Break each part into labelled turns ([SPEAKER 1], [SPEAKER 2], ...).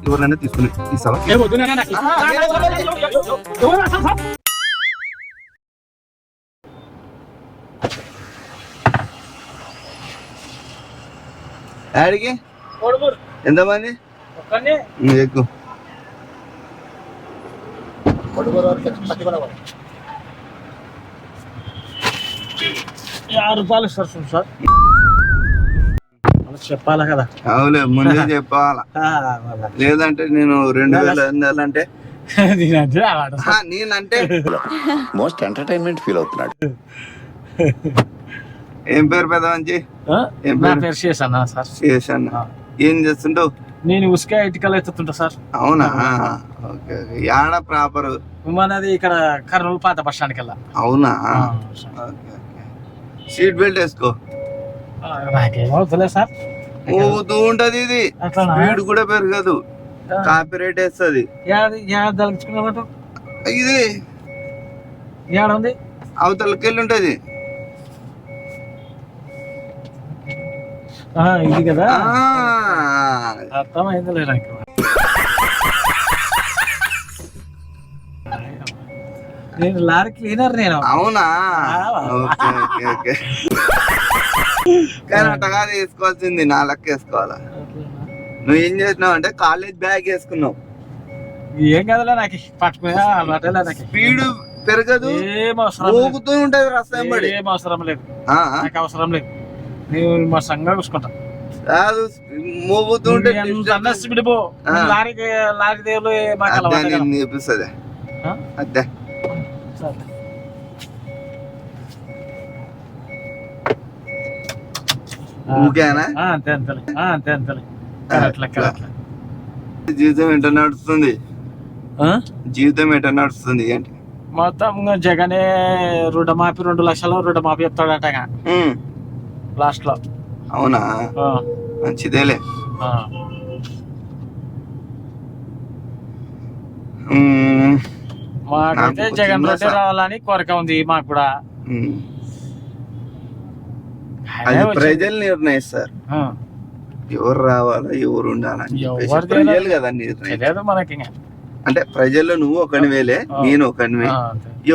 [SPEAKER 1] ఎవరన్నా తీసుకుని ఇస్తావా? ఆడికి ఎంతమంది ఎక్కువ
[SPEAKER 2] 6 రూపాయలు ఇస్తారు సార్. చెప్పాలా కదా?
[SPEAKER 1] అవులే, ముందే చెప్పాలా, లేదంటే నేను 2000 అంటే నేనంటే
[SPEAKER 3] మోస్ట్ ఎంటర్టైన్మెంట్ ఫీల్ అవుతున్నాడు.
[SPEAKER 1] ఏం పేరు పెద్ద మంచి?
[SPEAKER 2] నా పేరు శేషన్న సార్.
[SPEAKER 1] శేషన్న. ఏం చేస్తుంటావు?
[SPEAKER 2] నేను ఉసుక ఇటుకలు ఎత్తుతుంటా సార్.
[SPEAKER 1] అవునా? ఓకే. యాడ ప్రాపర్?
[SPEAKER 2] మనది ఇక్కడ కర్నూలు పాత బస్ స్టాండ్కి వెళ్ళా.
[SPEAKER 1] అవునా? సీట్ బెల్ట్ వేసుకో.
[SPEAKER 2] నాకేమవుతులే సార్.
[SPEAKER 1] ఊగుతూ ఉంటది ఇది, స్పీడ్ కూడా పెరగదు, కాపీరైట్ వేస్తుంది.
[SPEAKER 2] తగ్గించుకున్నట్టు
[SPEAKER 1] ఇది
[SPEAKER 2] ఏడ ఉంది?
[SPEAKER 1] అవతలకి వెళ్ళి ఉంటది.
[SPEAKER 2] ఇది కదా, అర్థమైందిలే నాకు. నేను లారీ క్లీనర్ నేను.
[SPEAKER 1] అవునా? కానీ అట్టగా వేసుకోవాల్సింది, నా లెక్క వేసుకోవాలా. నువ్వు ఏం చేసినావు అంటే కాలేజ్ బ్యాగ్ వేసుకున్నావు.
[SPEAKER 2] ఏం కదలే నాకు, పట్టుకునే అలవాటేలే నాకు.
[SPEAKER 1] స్పీడ్ పెరగదు, ఊగుతూ ఉంటది రస్తా ఎంబడి.
[SPEAKER 2] ఏం అవసరం లేదు నాకు, అవసరం లేదు. నేను మా సంఘంగా చూసుకుంటా.
[SPEAKER 1] కాదు, మోగుతూ ఉంటే
[SPEAKER 2] స్పీడ్ పో. లారీ దేవులు
[SPEAKER 1] చూపిస్తుంది అదే. ఊకేనా?
[SPEAKER 2] అంతే అంతలే, అంతే అంతలే.
[SPEAKER 1] జీవితం ఎట్లా నడుస్తుంది? జీవితం ఎట్లా నడుస్తుంది అంటే
[SPEAKER 2] మొత్తం జగనే రుణమాఫీ 2 లక్షలు రుణమాఫీ చెప్తాడట లాస్ట్ లో.
[SPEAKER 1] అవునా? మంచిదేలే.
[SPEAKER 2] మాకైతే జగన్ రెడ్డి రావాలని కోరిక ఉంది మాకు కూడా.
[SPEAKER 1] అది ప్రజలు నిర్ణయిస్తారు ఎవరు రావాలా ఎవరు ఉండాలని. ప్రజలు కదా నిర్ణయం
[SPEAKER 2] మనకి.
[SPEAKER 1] అంటే ప్రజల్లో నువ్వు ఒకనివేలే, నేను ఒకనివే.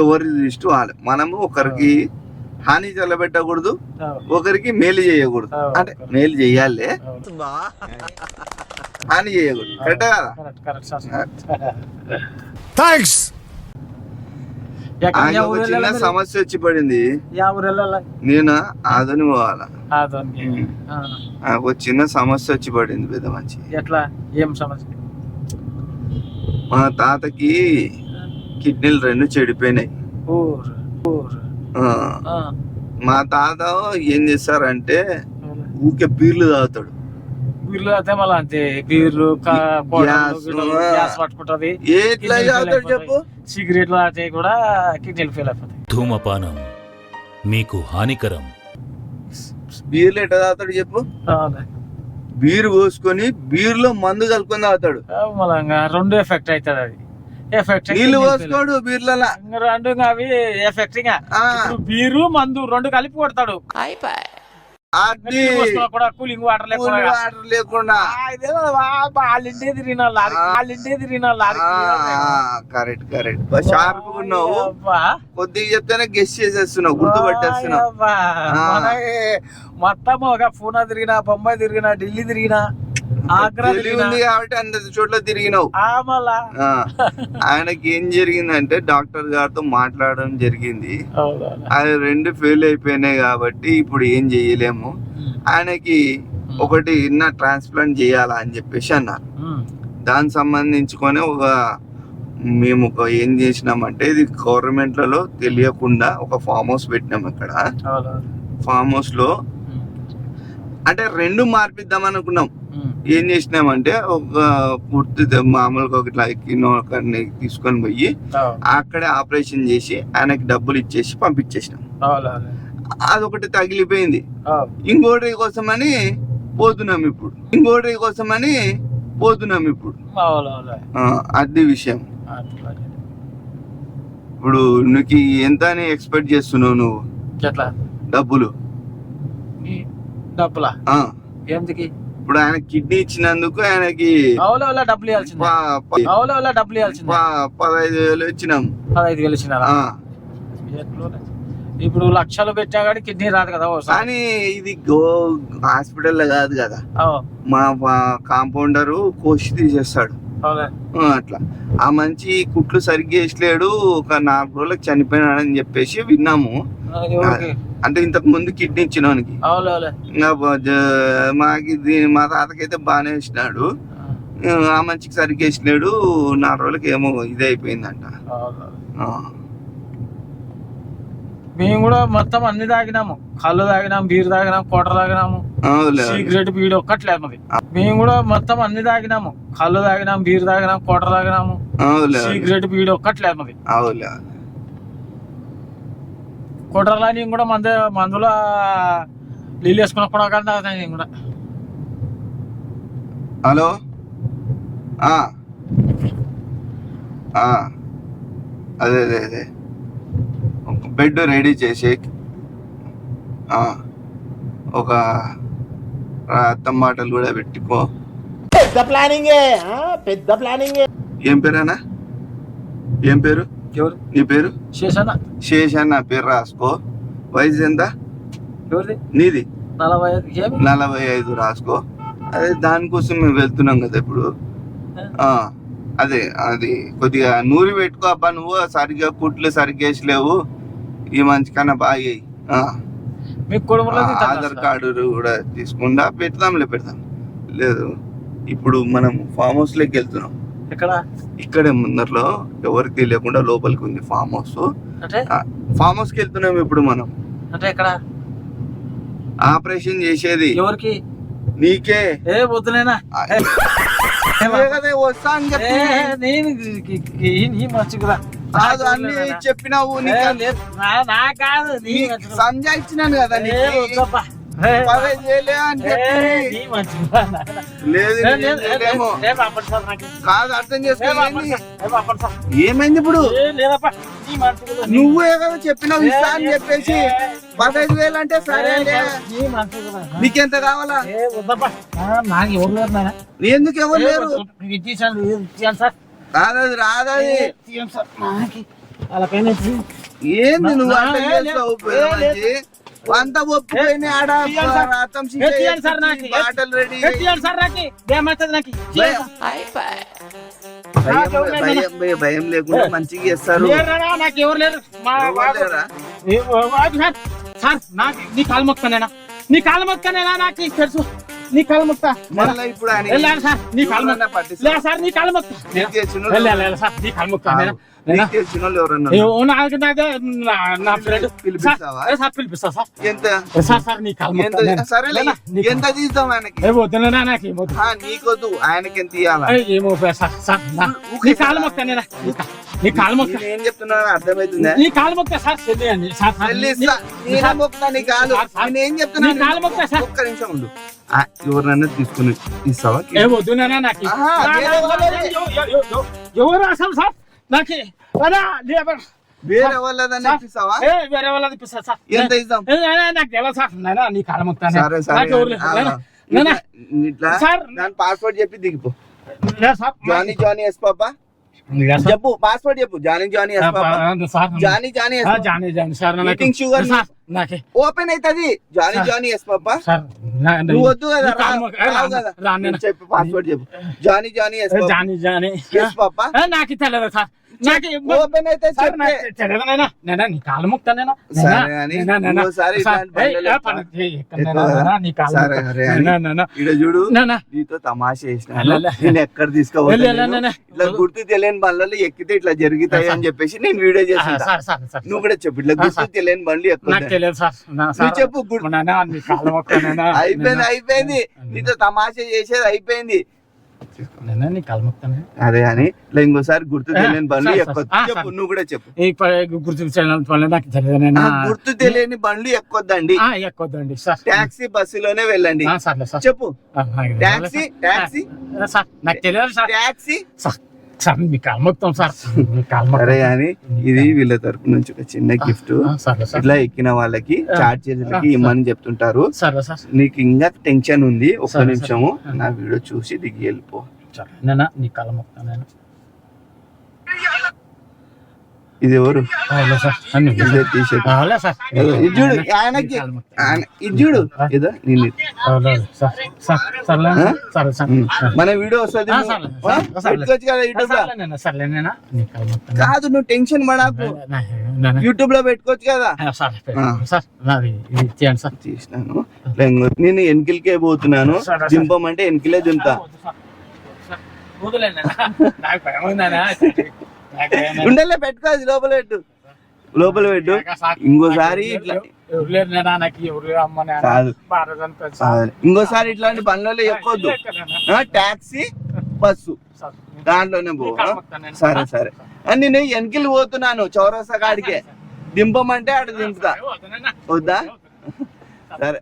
[SPEAKER 1] ఎవరి దృష్టి వాళ్ళు. మనము ఒకరికి హాని చల్లబెట్టకూడదు, ఒకరికి మేలు చేయకూడదు. అంటే మేలు చెయ్యాలే, హాని చేయకూడదు. కరెక్ట్ కదా?
[SPEAKER 3] థాంక్స్.
[SPEAKER 1] ఒక చిన్న సమస్య వచ్చి పడింది. నేను ఆదని పోవాలా. ఒక చిన్న సమస్య వచ్చి పడింది పెద్ద మంచి.
[SPEAKER 2] ఎట్లా? ఏం సమస్య?
[SPEAKER 1] మా తాతకి కిడ్నీలు 2 చెడిపోయినాయి. మా తాత ఏం చేస్తారంటే ఊకే బీర్లు తాగుతాడు.
[SPEAKER 2] బీర్లు తాగితే మళ్ళీ అంతే, బీర్లు గ్యాస్ పట్టుకుంటది.
[SPEAKER 1] ఎట్లా తాగుతాడు చెప్పు?
[SPEAKER 2] సిగరెట్లు తాగితే కూడా కిడ్నీలు ఫెయిల్ అయిపోతాయి.
[SPEAKER 4] ధూమపానం మీకు హానికరం.
[SPEAKER 1] బీర్లు ఎట్లా తాగుతాడు చెప్పు? బీరు పోసుకొని బీర్లో మందు కలుపుకొని తాగుతాడు.
[SPEAKER 2] మళ్ళీ 2 ఎఫెక్ట్ అవుతుంది. అది ఎఫెక్ట్
[SPEAKER 1] నీళ్ళు పోసుకోడు బీర్లలో,
[SPEAKER 2] 2 అవి ఎఫెక్ట్. బీరు మందు 2 కలిపి కొడతాడు. కూడా కూలింగ్ వాటర్
[SPEAKER 1] లేకుండా.
[SPEAKER 2] వాళ్ళింటే తిరిగిన లారీ.
[SPEAKER 1] Correct correct. షార్ప్ ఉన్నావు, కొద్దిగా చెప్తేనే గెస్ చేసేస్తున్నావు, గుర్తుపట్టేస్తున్నావు.
[SPEAKER 2] మొత్తం ఒక పూనా తిరిగినా, బొంబాయి తిరిగినా, ఢిల్లీ తిరిగినా, ఆగ్రా
[SPEAKER 1] ఉంది కాబట్టి అంత చోట్ల తిరిగినావు. ఆయనకి ఏం జరిగిందంటే డాక్టర్ గారితో మాట్లాడడం జరిగింది. అది 2 ఫెయిల్ అయిపోయినాయి కాబట్టి ఇప్పుడు ఏం చెయ్యలేము. ఆయనకి ఒకటి ట్రాన్స్ప్లాంట్ చేయాలా అని చెప్పేసి అన్నారు. దానికి సంబంధించుకొని మేము ఏం చేసినామంటే, ఇది గవర్నమెంట్లలో తెలియకుండా ఒక ఫామ్ హౌస్ పెట్టినాం. ఇక్కడ ఫామ్ హౌస్ లో అంటే 2 మార్పిద్దాం అనుకున్నాం. ఏం చేసినామంటే ఒక పూర్తి మామూలుగా ఒకరిని తీసుకొని పోయి అక్కడే ఆపరేషన్ చేసి ఆయనకి డబ్బులు ఇచ్చేసి పంపించేసినాం. అదొకటి తగిలిపోయింది. ఇంకోటి కోసమని పోతున్నాం ఇప్పుడు. అది విషయం. ఇప్పుడు నీకు ఎంత అని ఎక్స్పెక్ట్ చేస్తున్నావు నువ్వు
[SPEAKER 2] ఎట్లా
[SPEAKER 1] డబ్బులు?
[SPEAKER 2] డబ్బులా
[SPEAKER 1] ఆ,
[SPEAKER 2] ఎందుకు?
[SPEAKER 1] ఇప్పుడు ఆయన కిడ్నీ ఇచ్చినందుకు ఆయనకి
[SPEAKER 2] అవులో డబ్బులు ఇవ్వాల్సింది. అవులో డబ్బులు ఇవ్వాల్సింది.
[SPEAKER 1] 15,000 ఇచ్చినాం.
[SPEAKER 2] 15,000 ఇచ్చినారా?
[SPEAKER 1] ఆ,
[SPEAKER 2] ఇప్పుడు లక్షలు పెట్టా కానీ కిడ్నీ రాదు కదా ఓసారి.
[SPEAKER 1] కానీ ఇది హాస్పిటల్ కాదు కదా,
[SPEAKER 2] అవు,
[SPEAKER 1] మా కాంపౌండరు కోసి తీసేస్తాడు.
[SPEAKER 2] అవులే.
[SPEAKER 1] అట్లా ఆ మంచి కుట్లు సరిగ్గా వేసలేడు, ఒక 4 రోజులకు చనిపోయినాడని చెప్పేసి విన్నాము.
[SPEAKER 2] ఎవరికి?
[SPEAKER 1] అంటే ఇంతకు ముందు కిడ్నీ ఇచ్చినోనికి.
[SPEAKER 2] అవులే.
[SPEAKER 1] ఇంకా మా తాతకైతే బాగానే వేసినాడు, ఆ మంచికి సరిగ్గా వేసినాడు. 4 రోజులకి ఏమో ఇదే అయిపోయిందంట. ఆ.
[SPEAKER 2] మేము కూడా మొత్తం అన్ని తాగినాము. కళ్ళు తాగినాము, బీర్ తాగినాము, కోటర్ తాగినాము,
[SPEAKER 1] అవులే.
[SPEAKER 2] సిగరెట్ బీడి ఒక్కట్లేదు మరి. మేము కూడా మొత్తం అన్ని తాగినాము. కళ్ళు తాగినాము, బీర్ తాగినాము, కోటర్ తాగినాము,
[SPEAKER 1] అవులే.
[SPEAKER 2] సిగరెట్ బీడి ఒక్కట్లేదు మరి.
[SPEAKER 1] అవులే.
[SPEAKER 2] కోటర్లా నేను కూడా మందులో నీళ్ళు వేసుకున్న కూడా కానీ తాగుతాను నేను కూడా.
[SPEAKER 1] హలో. అదే అదే అదే ఒక బెడ్ రెడీ చేసి ఒక అత్తం మాటలు కూడా పెట్టుకో.
[SPEAKER 5] పెద్ద ప్లానింగ్.
[SPEAKER 1] ఏం పేరేనా? ఏం పేరు?
[SPEAKER 2] ఎవరు?
[SPEAKER 1] నీ పేరు?
[SPEAKER 2] శేషన్న.
[SPEAKER 1] శేషన్న నా పేరు రాసుకో. వయసు ఎంత?
[SPEAKER 2] ఎవరిది?
[SPEAKER 1] నీది?
[SPEAKER 2] 45. ఏమి?
[SPEAKER 1] 45 రాసుకో. అదే దానికోసం మేము వెళ్తున్నాం కదా ఇప్పుడు. అదే అది కొద్దిగా నూరి పెట్టుకో అబ్బా. నువ్వు సరిగ్గా కుట్లు సరిగ్గా వేసలేవు. ఈ మంచి కన్నా బాగా
[SPEAKER 2] మీకు కొడుకులో
[SPEAKER 1] ఆధార్ కార్డు కూడా తీసుకుండా పెడతాం లేదు. ఇప్పుడు మనం ఫామ్ హౌస్ లోకి వెళ్తున్నాం.
[SPEAKER 2] ఎక్కడ?
[SPEAKER 1] ఇక్కడే ముందరలో ఎవరికి తెలియకుండా లోపలికి ఉంది ఫామ్ హౌస్.
[SPEAKER 2] అంటే
[SPEAKER 1] ఫామ్ హౌస్ కి వెళ్తున్నాం ఇప్పుడు మనం.
[SPEAKER 2] అంటే ఎక్కడ
[SPEAKER 1] ఆపరేషన్ చేసేది?
[SPEAKER 2] ఎవరికి?
[SPEAKER 1] నీకే.
[SPEAKER 2] ఏ వద్దులేనా?
[SPEAKER 1] వస్తా అని చెప్పి
[SPEAKER 2] నేను మంచిగా
[SPEAKER 1] అన్ని చెప్పినావు.
[SPEAKER 2] నా కాదు,
[SPEAKER 1] సంజాయించినాను కదా నీకు. 15,000 అని చెప్పి లేదు కాదు, అర్థం చేసుకోవాలి. ఏమైంది ఇప్పుడు? నువ్వే కదా చెప్పినావు ఇస్తా అని చెప్పేసి. 15,000 అంటే సరే. నీకెంత కావాలా?
[SPEAKER 2] నాకు ఎవరు లేరు.
[SPEAKER 1] ఎందుకు ఎవరు లేరు? రాదది రాదది. ఏంది నువ్వు అట్లా చేస్తావు? అంతా ఒప్పుకొని ఆడ బాటలు రెడీ. భయం లేకుండా మంచిగా చేస్తారు.
[SPEAKER 2] నాకు ఎవరు లేరు. సార్ నాకు నీ కాలు మొక్కనేనా? నాకు తెలుసు. నీ కాలు మొక్క.
[SPEAKER 1] ఇప్పుడు
[SPEAKER 2] సార్ నీ కాలు మొక్క. సార్ నీ కాలు మొక్క. సార్ నీ కాలు మొక్క.
[SPEAKER 1] తెలిసిన వాళ్ళు ఎవరన్నా
[SPEAKER 2] నా ఫ్రెండ్
[SPEAKER 1] పిలిపిస్తావా?
[SPEAKER 2] సార్ పిలిపిస్తా సార్.
[SPEAKER 1] ఎంత?
[SPEAKER 2] సార్ నీ కాలు మొక్క.
[SPEAKER 1] సరే ఎంత తీద్దాం ఆయనకి?
[SPEAKER 2] వద్దునా నాకేమో
[SPEAKER 1] నీకొద్దు, ఆయనకి ఎంత ఇవ్వాలా?
[SPEAKER 2] ఏమో సార్. సార్ నీ కాలు మొక్క. నీ కాలు మొక్క.
[SPEAKER 1] ఏం చెప్తున్నా అర్థమవుతుందా?
[SPEAKER 2] నీ కాలు మొక్క సార్.
[SPEAKER 1] నేనేం చెప్తున్నా?
[SPEAKER 2] నీ కాలు మొక్క సార్.
[SPEAKER 1] ఒక్క నిమిషం ఉండు. ఎవరినన్నా తీసుకుని ఇస్తావా?
[SPEAKER 2] వద్దునా నాకు. ఎవరు అసలు సార్? నాకు
[SPEAKER 1] వేరే వాళ్ళదని ఇస్తావా?
[SPEAKER 2] వేరే వాళ్ళది ఇప్పిస్తా సార్.
[SPEAKER 1] ఎంత ఇద్దాం?
[SPEAKER 2] నాకు తెలియదు సార్. నీ కాలు మొక్క.
[SPEAKER 1] సరే సరే ఇట్లా దాని పాస్వర్డ్ చెప్పి దిగిపో. జానీ ఎస్ పాపా చెప్పు. పాస్వర్డ్ చెప్పు. Johnny yes papa. Johnny eating sugar open అవుతుంది. Johnny yes papa. నువ్వు వద్దు కదా. చెప్పు పాస్వర్డ్ చెప్పు. జానీ ఎస్ పాపా.
[SPEAKER 2] నాకు తెలియదు సార్.
[SPEAKER 1] ఓపెన్ అయితే
[SPEAKER 2] నీ కాలు మొక్తానేనా?
[SPEAKER 1] చూడు, నీతో తమాషా చేసిన ఎక్కడ తీసుకోవాలి. ఇట్లా గుర్తు తెలియని బండ్లలో ఎక్కితే ఇట్లా జరుగుతాయి అని చెప్పేసి నేను వీడియో చేస్తా. నువ్వు కూడా చెప్పు. ఇట్లా గుర్తు తెలియని బండ్లు ఎక్కువ చెప్పు. అయిపోయింది. నీతో తమాషా చేసేది అయిపోయింది. అదే అని ఇట్లా ఇంకోసారి గుర్తు తెలియని బండ్లు చెప్పు. నువ్వు కూడా చెప్పు. గుర్తు తెలియని బండ్లు ఎక్కొద్దండి. టాక్సీ బస్సులోనే వెళ్ళండి. చెప్పు. టాక్సీ.
[SPEAKER 2] నాకు తెలియదు సార్.
[SPEAKER 1] టాక్సీ
[SPEAKER 2] సార్ మీ కాలు మొత్తం సార్, మీ కాలు మొత్తం.
[SPEAKER 1] సరే కానీ ఇది వీళ్ళ తరపు నుంచి ఒక చిన్న గిఫ్ట్.
[SPEAKER 2] సరే సార్.
[SPEAKER 1] ఇట్లా ఎక్కిన వాళ్ళకి చార్జ్ చేసేకి ఇమ్మని చెప్తుంటారు.
[SPEAKER 2] సరే సార్.
[SPEAKER 1] నీకు ఇంకా టెన్షన్ ఉంది, ఒక్క
[SPEAKER 2] సరే,
[SPEAKER 1] నిమిషము
[SPEAKER 2] సరే.
[SPEAKER 1] నా వీడియో చూసి దిగి వెళ్ళిపో.
[SPEAKER 2] సరే నేనా నీ కాలు మొత్తం నేను.
[SPEAKER 1] ఇది ఎవరు?
[SPEAKER 2] అవునా సార్. అన్ని
[SPEAKER 1] ఇదే టీషర్ట్.
[SPEAKER 2] అవునా సార్.
[SPEAKER 1] ఇది చూడు ఆయనకి, ఇది చూడు ఏదో నేను.
[SPEAKER 2] అవునా సార్. సార్ సర్లే సరే సార్.
[SPEAKER 1] మన వీడియో వస్తుంది, పెట్టుకోవచ్చు కదా యూట్యూబ్ లో.
[SPEAKER 2] సర్లే నేనా నీ కాలు మొత్తం.
[SPEAKER 1] కాదు నువ్వు టెన్షన్ పడకు, యూట్యూబ్ లో పెట్టుకోవచ్చు కదా.
[SPEAKER 2] సార్ సార్ నాది ఇది ఇచ్చేయండి సార్.
[SPEAKER 1] తీసినాను. నేను వెనకిలకే పోతున్నాను, దింపమంటే వెనకిలే దింపుతా. ఉండలే పెట్టుకోవచ్చు, లోపల పెట్టు, లోపల పెట్టు. ఇంకోసారి ఇట్లా కాదు, ఇంకోసారి ఇట్లాంటి పనులలో ఎక్కొద్దు. టాక్సీ బస్సు దాంట్లోనే పో. సరే సరే. నేను వెనకిలు పోతున్నాను చౌరస్తా కాడికే, దింపమంటే అటు దింపుతా. వద్దా? సరే.